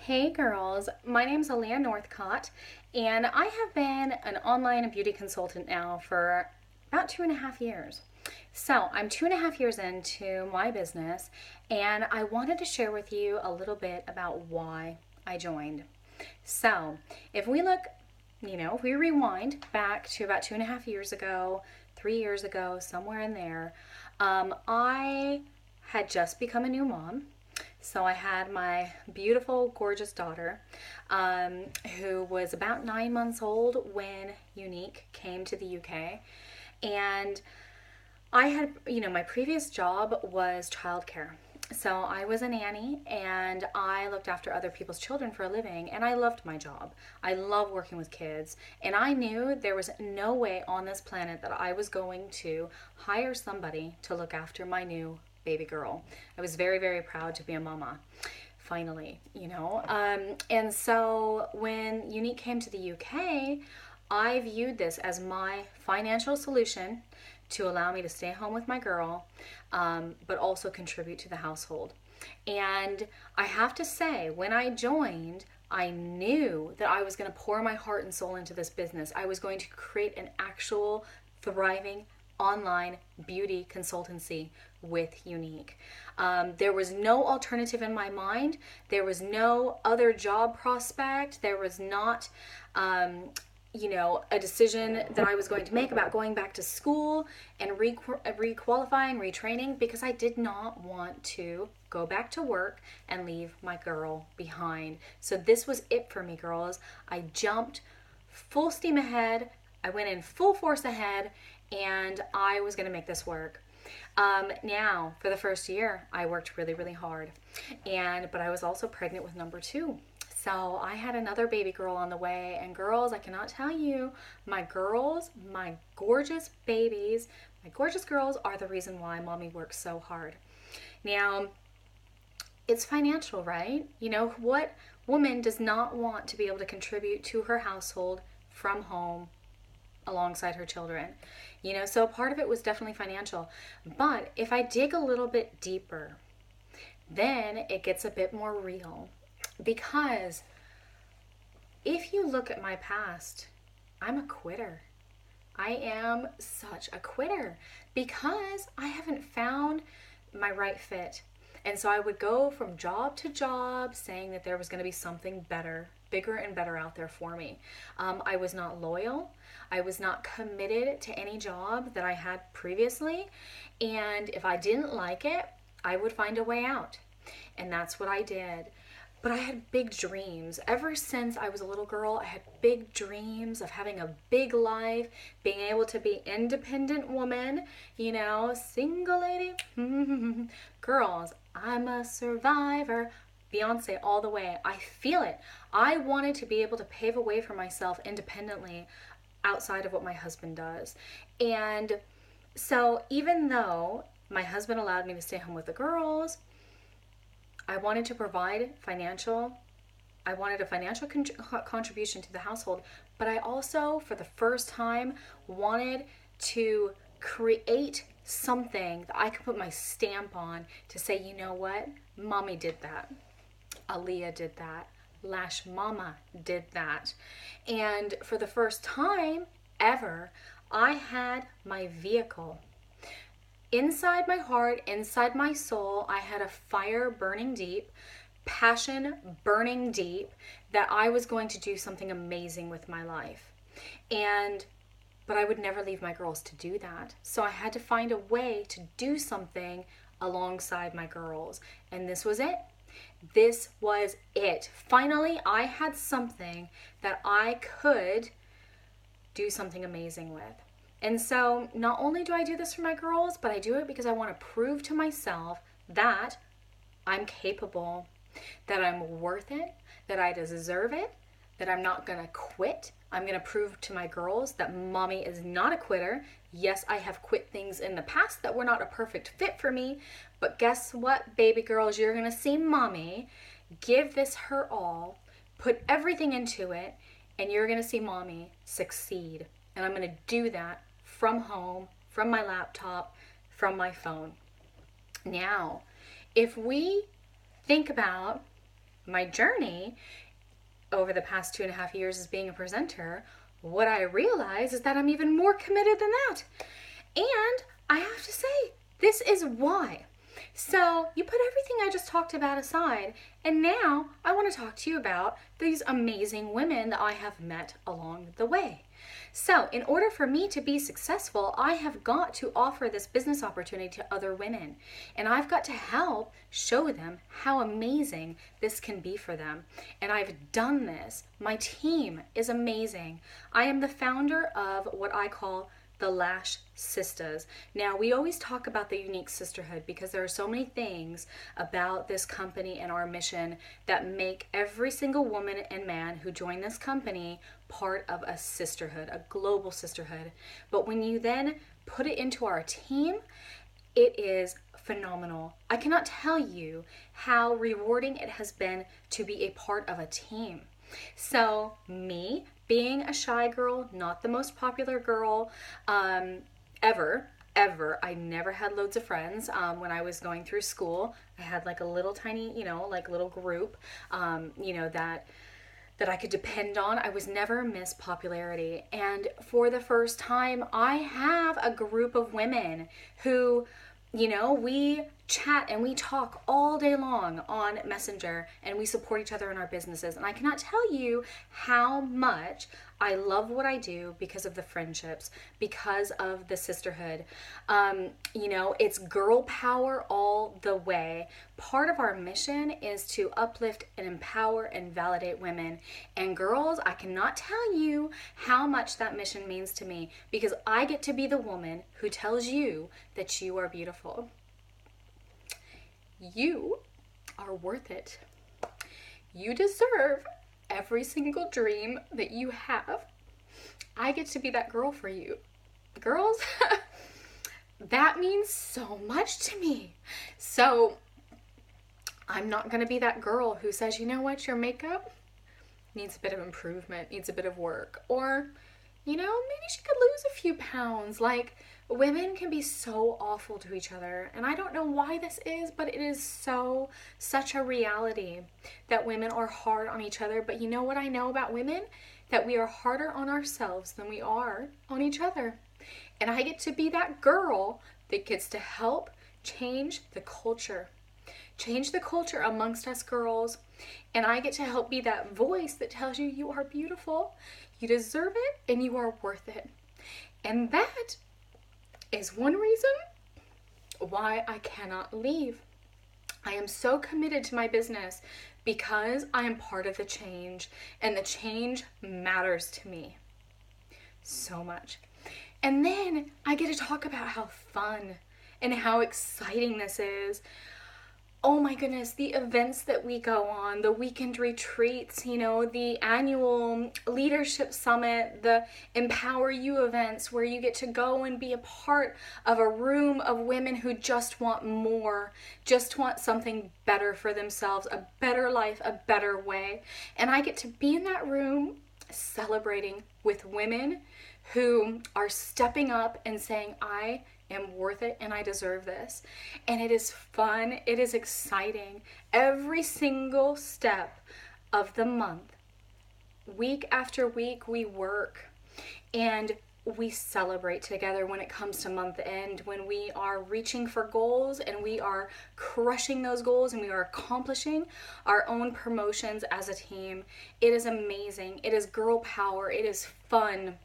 Hey girls, my name's Aaliyah Northcott, and I have been an online beauty consultant now for about 2.5 years. So I'm 2.5 years into my business, and I wanted to share with you a little bit about why I joined. So if we look, if we rewind back to about 2.5 years ago, 3 years ago, somewhere in there, I had just become a new mom. So I had my beautiful, gorgeous daughter, who was about 9 months old when Younique came to the UK. And I had, my previous job was childcare. So I was a nanny and I looked after other people's children for a living, and I loved my job. I love working with kids, and I knew there was no way on this planet that I was going to hire somebody to look after my new baby girl. I was very, very proud to be a mama. Finally. And so when Younique came to the UK, I viewed this as my financial solution to allow me to stay home with my girl, but also contribute to the household. And I have to say, when I joined, I knew that I was going to pour my heart and soul into this business. I was going to create an actual thriving online beauty consultancy with Younique. There was no alternative in my mind. There was no other job prospect. There was not a decision that I was going to make about going back to school and requalifying, retraining, because I did not want to go back to work and leave my girl behind. So this was it for me, girls. I jumped full steam ahead. I went in full force ahead, and I was going to make this work. Now, for the first year, I worked really, really hard, but I was also pregnant with number two. So I had another baby girl on the way, and girls, I cannot tell you, my girls, my gorgeous babies, my gorgeous girls are the reason why mommy works so hard. Now, it's financial, right? What woman does not want to be able to contribute to her household from home alongside her children? So part of it was definitely financial. But if I dig a little bit deeper, then it gets a bit more real. Because if you look at my past, I'm a quitter. I am such a quitter because I haven't found my right fit. And so I would go from job to job saying that there was going to be something better, bigger and better out there for me. I was not loyal. I was not committed to any job that I had previously. And if I didn't like it, I would find a way out. And that's what I did. But I had big dreams. Ever since I was a little girl, I had big dreams of having a big life, being able to be independent woman, single lady. Girls, I'm a survivor. Beyonce all the way. I feel it. I wanted to be able to pave a way for myself independently outside of what my husband does. And so even though my husband allowed me to stay home with the girls, I wanted to provide I wanted a financial contribution to the household, but I also, for the first time, wanted to create something that I could put my stamp on to say, you know what? Mommy did that. Aaliyah did that. Lash Mama did that. And for the first time ever, I had my vehicle. Inside my heart, inside my soul, I had a fire burning deep, passion burning deep, that I was going to do something amazing with my life. But I would never leave my girls to do that. So I had to find a way to do something alongside my girls. And this was it. This was it. Finally, I had something that I could do something amazing with. And so not only do I do this for my girls, but I do it because I want to prove to myself that I'm capable, that I'm worth it, that I deserve it, that I'm not going to quit. I'm going to prove to my girls that mommy is not a quitter. Yes, I have quit things in the past that were not a perfect fit for me, but guess what, baby girls? You're going to see mommy give this her all, put everything into it, and you're going to see mommy succeed. And I'm going to do that from home, from my laptop, from my phone. Now, if we think about my journey over the past 2.5 years as being a presenter, what I realize is that I'm even more committed than that. And I have to say, this is why. So you put everything I just talked about aside, and now I want to talk to you about these amazing women that I have met along the way. So in order for me to be successful, I have got to offer this business opportunity to other women. And I've got to help show them how amazing this can be for them. And I've done this. My team is amazing. I am the founder of what I call the Lash Sisters. Now, we always talk about the Younique sisterhood because there are so many things about this company and our mission that make every single woman and man who join this company part of a sisterhood, a global sisterhood. But when you then put it into our team, it is phenomenal. I cannot tell you how rewarding it has been to be a part of a team. So me, being a shy girl, not the most popular girl ever, I never had loads of friends. When I was going through school, I had like a little tiny, like little group, that I could depend on. I was never Miss Popularity. And for the first time, I have a group of women who, we chat and we talk all day long on Messenger, and we support each other in our businesses. And I cannot tell you how much I love what I do because of the friendships, because of the sisterhood. It's girl power all the way. Part of our mission is to uplift and empower and validate women. And girls, I cannot tell you how much that mission means to me, because I get to be the woman who tells you that you are beautiful. You are worth it. You deserve every single dream that you have. I get to be that girl for you. Girls, that means so much to me. So I'm not going to be that girl who says, you know what, your makeup needs a bit of improvement, needs a bit of work. Or, maybe she could lose a few pounds. Like, women can be so awful to each other. And I don't know why this is, but it is such a reality that women are hard on each other. But you know what I know about women? That we are harder on ourselves than we are on each other. And I get to be that girl that gets to help change the culture. Change the culture amongst us girls. And I get to help be that voice that tells you you are beautiful, you deserve it, and you are worth it. And that is one reason why I cannot leave. I am so committed to my business because I am part of the change, and the change matters to me so much. And then I get to talk about how fun and how exciting this is. Oh my goodness, the events that we go on, the weekend retreats, the annual leadership summit, the Empower You events where you get to go and be a part of a room of women who just want more, just want something better for themselves, a better life, a better way. And I get to be in that room celebrating with women who are stepping up and saying, I am worth it and I deserve this. And it is fun. It is exciting. Every single step of the month, week after week, we work and we celebrate together when it comes to month end, when we are reaching for goals and we are crushing those goals and we are accomplishing our own promotions as a team. It is amazing. It is girl power. It is fun.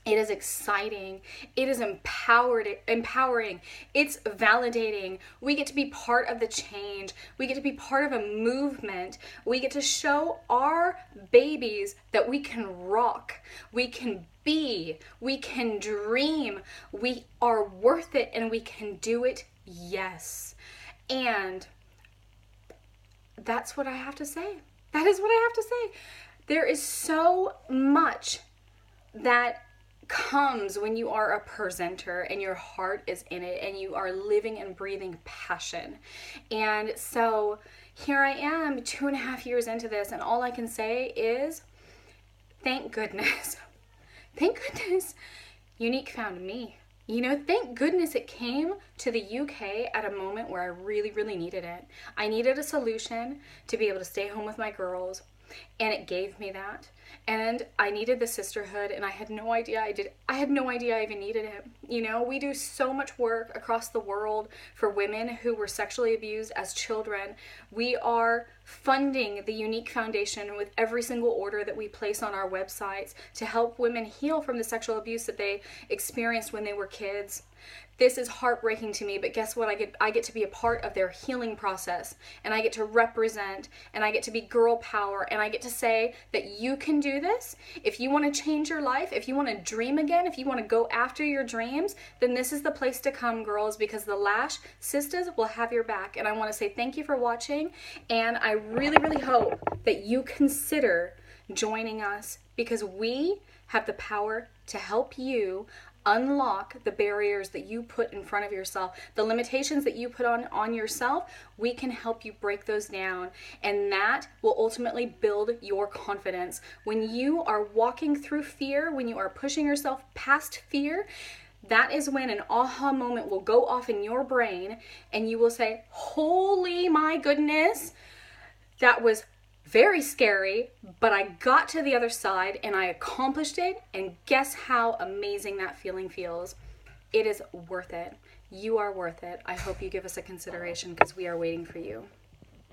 It is exciting. It is empowering. It's validating. We get to be part of the change. We get to be part of a movement. We get to show our babies that we can rock. We can be. We can dream. We are worth it and we can do it. Yes. And that's what I have to say. That is what I have to say. There is so much that comes when you are a presenter and your heart is in it and you are living and breathing passion. And so here I am 2.5 years into this, and all I can say is thank goodness. Thank goodness Younique found me. You know, thank goodness it came to the UK at a moment where I really, really needed it. I needed a solution to be able to stay home with my girls, and it gave me that. And I needed the sisterhood, and I had no idea I had no idea I even needed it. You know, we do so much work across the world for women who were sexually abused as children. We are funding the Younique Foundation with every single order that we place on our websites to help women heal from the sexual abuse that they experienced when they were kids. This is heartbreaking to me, but guess what? I get to be a part of their healing process, and I get to represent, and I get to be girl power, and I get to say that you can do this. If you want to change your life, if you want to dream again, if you want to go after your dreams, then this is the place to come, girls, because the Lash Sisters will have your back. And I want to say thank you for watching, and I really, really hope that you consider joining us, because we have the power to help you unlock the barriers that you put in front of yourself, the limitations that you put on yourself. We can help you break those down, and that will ultimately build your confidence. When you are walking through fear, when you are pushing yourself past fear, that is when an aha moment will go off in your brain, and you will say, holy my goodness, that was very scary, but I got to the other side and I accomplished it, and guess how amazing that feeling feels. It is worth it. You are worth it. I hope you give us a consideration, because we are waiting for you.